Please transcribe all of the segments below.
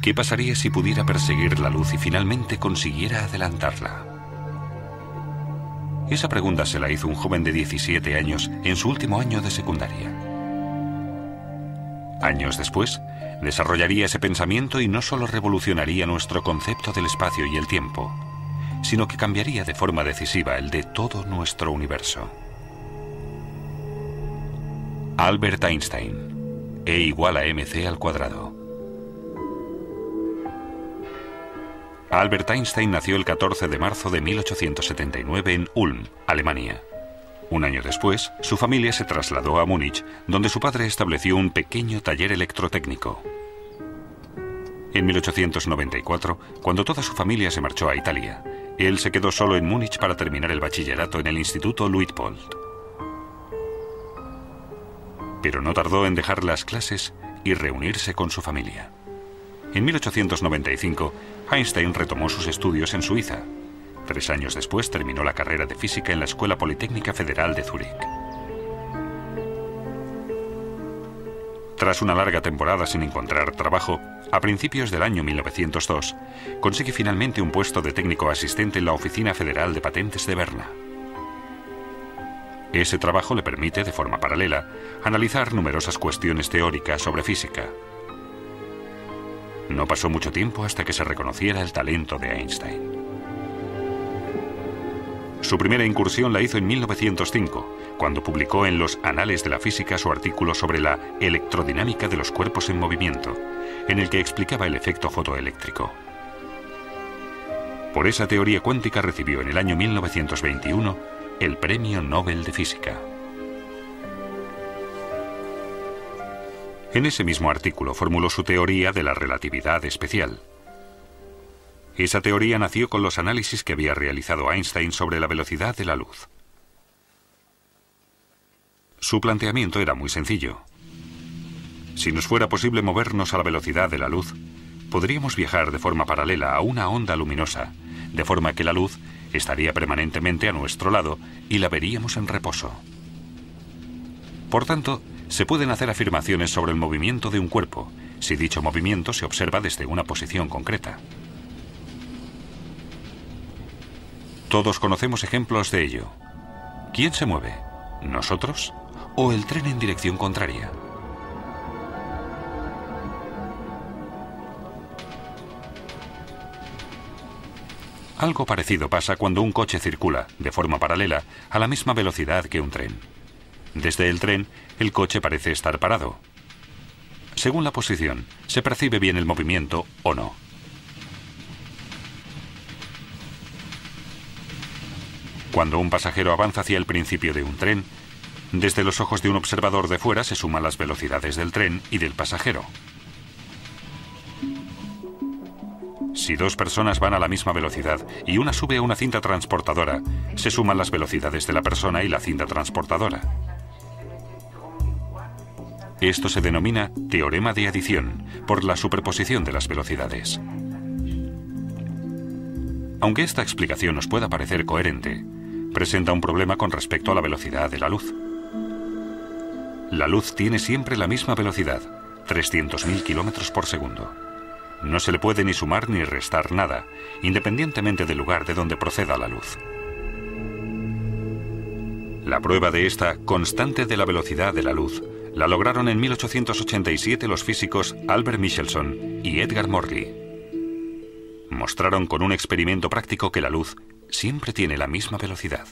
¿Qué pasaría si pudiera perseguir la luz y finalmente consiguiera adelantarla? Esa pregunta se la hizo un joven de 17 años en su último año de secundaria. Años después, desarrollaría ese pensamiento y no solo revolucionaría nuestro concepto del espacio y el tiempo, sino que cambiaría de forma decisiva el de todo nuestro universo. Albert Einstein. E igual a mc al cuadrado. Albert Einstein nació el 14 de marzo de 1879 en Ulm, Alemania. Un año después, su familia se trasladó a Múnich, donde su padre estableció un pequeño taller electrotécnico. En 1894, cuando toda su familia se marchó a Italia, él se quedó solo en Múnich para terminar el bachillerato en el Instituto Luitpold. Pero no tardó en dejar las clases y reunirse con su familia. En 1895, Einstein retomó sus estudios en Suiza. 3 años después terminó la carrera de física en la Escuela Politécnica Federal de Zúrich. Tras una larga temporada sin encontrar trabajo, a principios del año 1902, consigue finalmente un puesto de técnico asistente en la Oficina Federal de Patentes de Berna. Ese trabajo le permite, de forma paralela, analizar numerosas cuestiones teóricas sobre física. No pasó mucho tiempo hasta que se reconociera el talento de Einstein. Su primera incursión la hizo en 1905, cuando publicó en los Anales de la Física su artículo sobre la electrodinámica de los cuerpos en movimiento, en el que explicaba el efecto fotoeléctrico. Por esa teoría cuántica recibió en el año 1921 el Premio Nobel de Física. En ese mismo artículo formuló su teoría de la relatividad especial. Esa teoría nació con los análisis que había realizado Einstein sobre la velocidad de la luz. Su planteamiento era muy sencillo. Si nos fuera posible movernos a la velocidad de la luz, podríamos viajar de forma paralela a una onda luminosa, de forma que la luz estaría permanentemente a nuestro lado y la veríamos en reposo. Por tanto, se pueden hacer afirmaciones sobre el movimiento de un cuerpo, si dicho movimiento se observa desde una posición concreta. Todos conocemos ejemplos de ello. ¿Quién se mueve? ¿Nosotros? ¿O el tren en dirección contraria? Algo parecido pasa cuando un coche circula, de forma paralela, a la misma velocidad que un tren. Desde el tren, el coche parece estar parado. Según la posición, se percibe bien el movimiento o no. Cuando un pasajero avanza hacia el principio de un tren, desde los ojos de un observador de fuera se suman las velocidades del tren y del pasajero. Si 2 personas van a la misma velocidad y una sube a una cinta transportadora, se suman las velocidades de la persona y la cinta transportadora. Esto se denomina teorema de adición, por la superposición de las velocidades. Aunque esta explicación nos pueda parecer coherente, presenta un problema con respecto a la velocidad de la luz. La luz tiene siempre la misma velocidad, 300.000 kilómetros por segundo. No se le puede ni sumar ni restar nada, independientemente del lugar de donde proceda la luz. La prueba de esta constante de la velocidad de la luz la lograron en 1887 los físicos Albert Michelson y Edgar Morley. Mostraron con un experimento práctico que la luz siempre tiene la misma velocidad.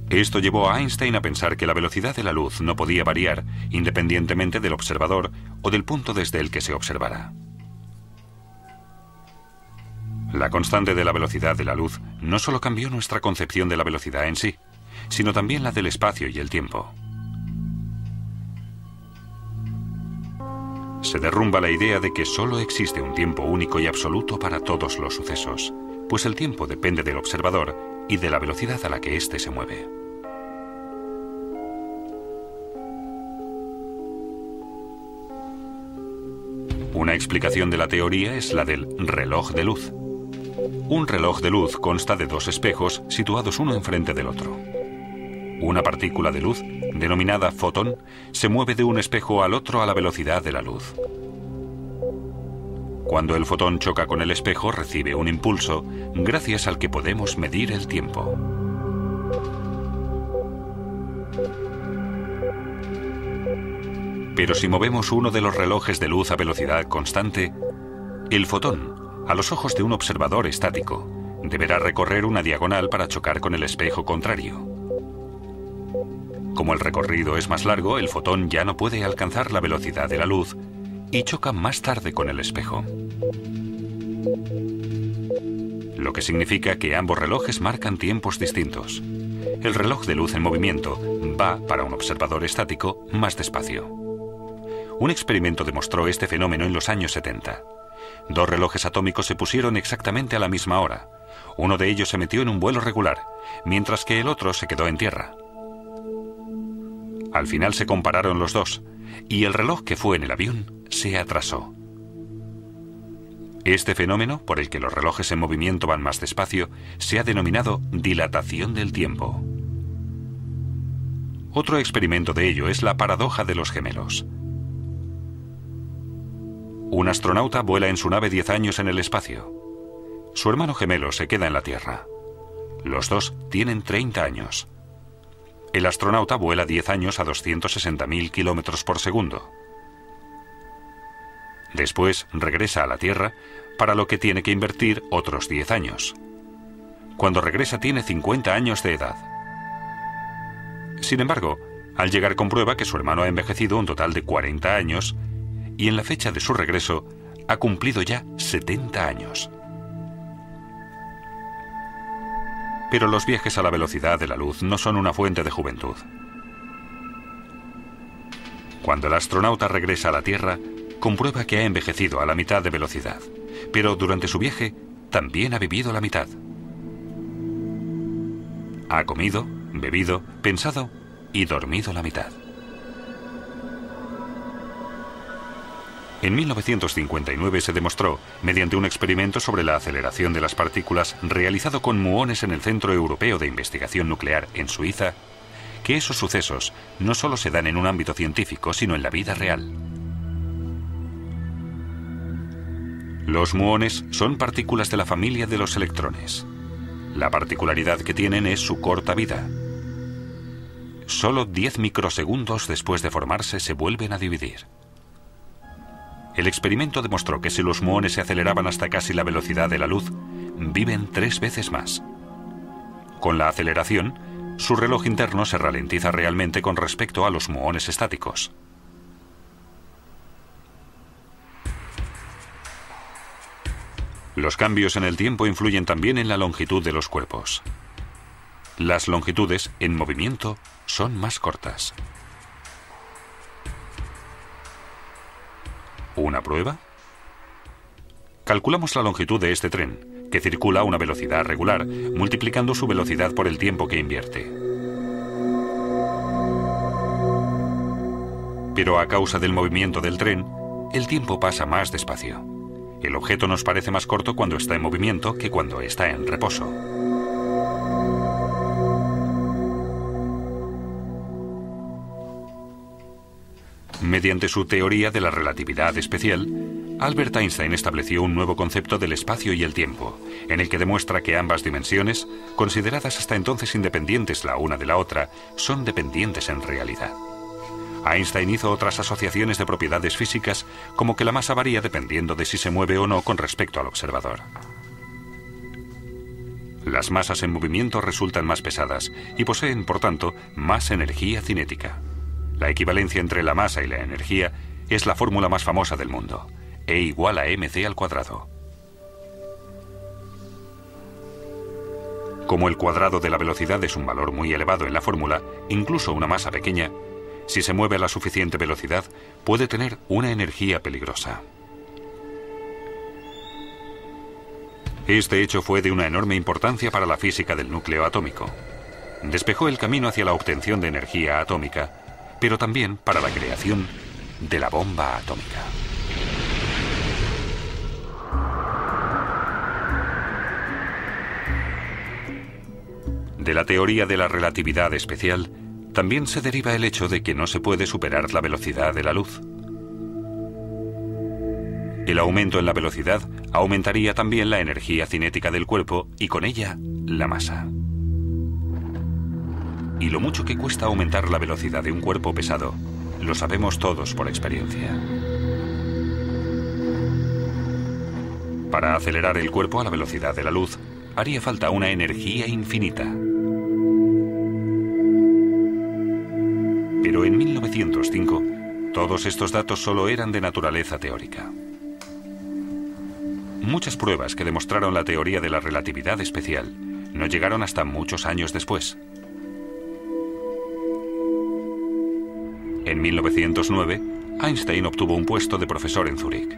Esto llevó a Einstein a pensar que la velocidad de la luz no podía variar independientemente del observador o del punto desde el que se observara. La constante de la velocidad de la luz no solo cambió nuestra concepción de la velocidad en sí, sino también la del espacio y el tiempo. Se derrumba la idea de que solo existe un tiempo único y absoluto para todos los sucesos, pues el tiempo depende del observador y de la velocidad a la que éste se mueve. Una explicación de la teoría es la del reloj de luz. Un reloj de luz consta de 2 espejos situados uno enfrente del otro. Una partícula de luz, denominada fotón, se mueve de un espejo al otro a la velocidad de la luz. Cuando el fotón choca con el espejo, recibe un impulso, gracias al que podemos medir el tiempo. Pero si movemos uno de los relojes de luz a velocidad constante, el fotón, a los ojos de un observador estático, deberá recorrer una diagonal para chocar con el espejo contrario. Como el recorrido es más largo, el fotón ya no puede alcanzar la velocidad de la luz y choca más tarde con el espejo. Lo que significa que ambos relojes marcan tiempos distintos. El reloj de luz en movimiento va, para un observador estático, más despacio. Un experimento demostró este fenómeno en los años 70. Dos relojes atómicos se pusieron exactamente a la misma hora. Uno de ellos se metió en un vuelo regular, mientras que el otro se quedó en tierra. Al final se compararon los dos, y el reloj que fue en el avión se atrasó. Este fenómeno, por el que los relojes en movimiento van más despacio, se ha denominado dilatación del tiempo. Otro experimento de ello es la paradoja de los gemelos. Un astronauta vuela en su nave 10 años en el espacio. Su hermano gemelo se queda en la Tierra. Los dos tienen 30 años. El astronauta vuela 10 años a 260.000 kilómetros por segundo. Después regresa a la Tierra, para lo que tiene que invertir otros 10 años. Cuando regresa tiene 50 años de edad. Sin embargo, al llegar comprueba que su hermano ha envejecido un total de 40 años y en la fecha de su regreso ha cumplido ya 70 años. Pero los viajes a la velocidad de la luz no son una fuente de juventud. Cuando el astronauta regresa a la Tierra, comprueba que ha envejecido a la mitad de velocidad, pero durante su viaje también ha vivido la mitad. Ha comido, bebido, pensado y dormido la mitad. En 1959 se demostró, mediante un experimento sobre la aceleración de las partículas realizado con muones en el Centro Europeo de Investigación Nuclear en Suiza, que esos sucesos no solo se dan en un ámbito científico, sino en la vida real. Los muones son partículas de la familia de los electrones. La particularidad que tienen es su corta vida. Solo 10 microsegundos después de formarse se vuelven a dividir. El experimento demostró que si los muones se aceleraban hasta casi la velocidad de la luz, viven 3 veces más. Con la aceleración, su reloj interno se ralentiza realmente con respecto a los muones estáticos. Los cambios en el tiempo influyen también en la longitud de los cuerpos. Las longitudes, en movimiento, son más cortas. ¿Una prueba? Calculamos la longitud de este tren, que circula a una velocidad regular, multiplicando su velocidad por el tiempo que invierte. Pero a causa del movimiento del tren, el tiempo pasa más despacio. El objeto nos parece más corto cuando está en movimiento que cuando está en reposo. Mediante su teoría de la relatividad especial, Albert Einstein estableció un nuevo concepto del espacio y el tiempo, en el que demuestra que ambas dimensiones, consideradas hasta entonces independientes la una de la otra, son dependientes en realidad. Einstein hizo otras asociaciones de propiedades físicas, como que la masa varía dependiendo de si se mueve o no con respecto al observador. Las masas en movimiento resultan más pesadas y poseen, por tanto, más energía cinética. La equivalencia entre la masa y la energía es la fórmula más famosa del mundo, E igual a mc². Como el cuadrado de la velocidad es un valor muy elevado en la fórmula, incluso una masa pequeña, si se mueve a la suficiente velocidad, puede tener una energía peligrosa. Este hecho fue de una enorme importancia para la física del núcleo atómico. Despejó el camino hacia la obtención de energía atómica, pero también para la creación de la bomba atómica. De la teoría de la relatividad especial, también se deriva el hecho de que no se puede superar la velocidad de la luz. El aumento en la velocidad aumentaría también la energía cinética del cuerpo y con ella la masa. Y lo mucho que cuesta aumentar la velocidad de un cuerpo pesado, lo sabemos todos por experiencia. Para acelerar el cuerpo a la velocidad de la luz, haría falta una energía infinita. Pero en 1905, todos estos datos solo eran de naturaleza teórica. Muchas pruebas que demostraron la teoría de la relatividad especial no llegaron hasta muchos años después. En 1909, Einstein obtuvo un puesto de profesor en Zúrich.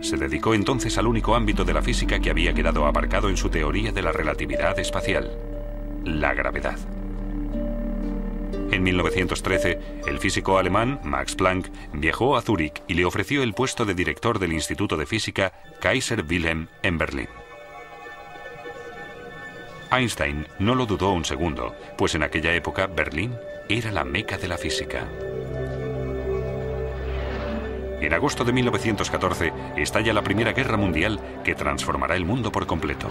Se dedicó entonces al único ámbito de la física que había quedado aparcado en su teoría de la relatividad espacial, la gravedad. En 1913, el físico alemán Max Planck viajó a Zúrich y le ofreció el puesto de director del Instituto de Física Kaiser Wilhelm en Berlín. Einstein no lo dudó un segundo, pues en aquella época Berlín era la meca de la física. En agosto de 1914 estalla la Primera Guerra Mundial que transformará el mundo por completo.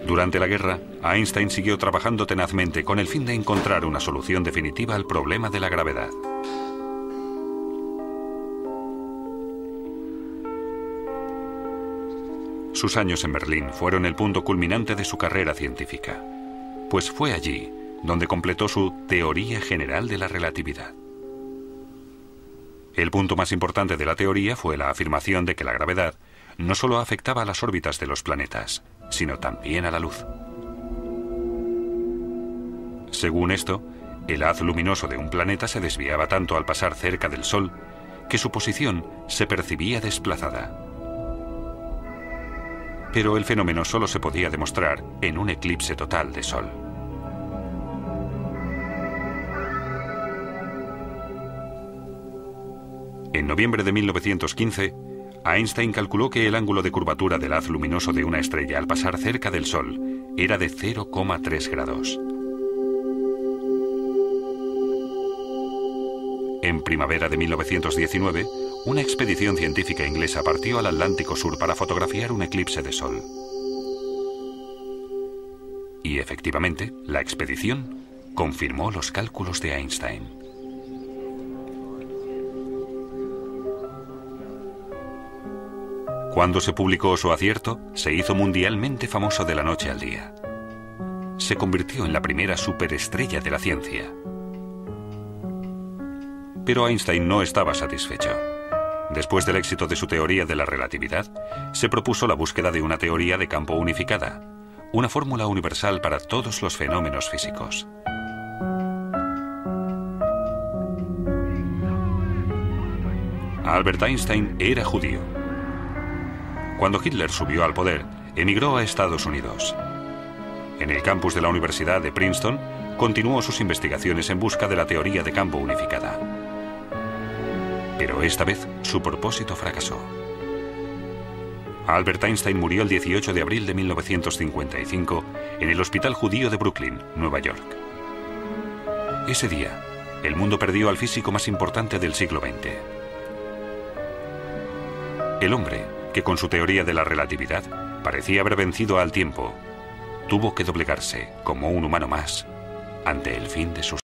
Durante la guerra, Einstein siguió trabajando tenazmente con el fin de encontrar una solución definitiva al problema de la gravedad. Sus años en Berlín fueron el punto culminante de su carrera científica, pues fue allí donde completó su teoría general de la relatividad. El punto más importante de la teoría fue la afirmación de que la gravedad no solo afectaba a las órbitas de los planetas, sino también a la luz. Según esto, el haz luminoso de un planeta se desviaba tanto al pasar cerca del Sol que su posición se percibía desplazada. Pero el fenómeno solo se podía demostrar en un eclipse total de Sol. En noviembre de 1915, Einstein calculó que el ángulo de curvatura del haz luminoso de una estrella al pasar cerca del Sol era de 0,3 grados. En primavera de 1919, una expedición científica inglesa partió al Atlántico Sur para fotografiar un eclipse de Sol. Y efectivamente, la expedición confirmó los cálculos de Einstein. Cuando se publicó su acierto, se hizo mundialmente famoso de la noche al día. Se convirtió en la primera superestrella de la ciencia. Pero Einstein no estaba satisfecho. Después del éxito de su teoría de la relatividad, se propuso la búsqueda de una teoría de campo unificada, una fórmula universal para todos los fenómenos físicos. Albert Einstein era judío. Cuando Hitler subió al poder, emigró a Estados Unidos. En el campus de la Universidad de Princeton, continuó sus investigaciones en busca de la teoría de campo unificada. Pero esta vez, su propósito fracasó. Albert Einstein murió el 18 de abril de 1955 en el Hospital Judío de Brooklyn, Nueva York. Ese día, el mundo perdió al físico más importante del siglo XX. El hombre, que con su teoría de la relatividad parecía haber vencido al tiempo, tuvo que doblegarse como un humano más ante el fin de sus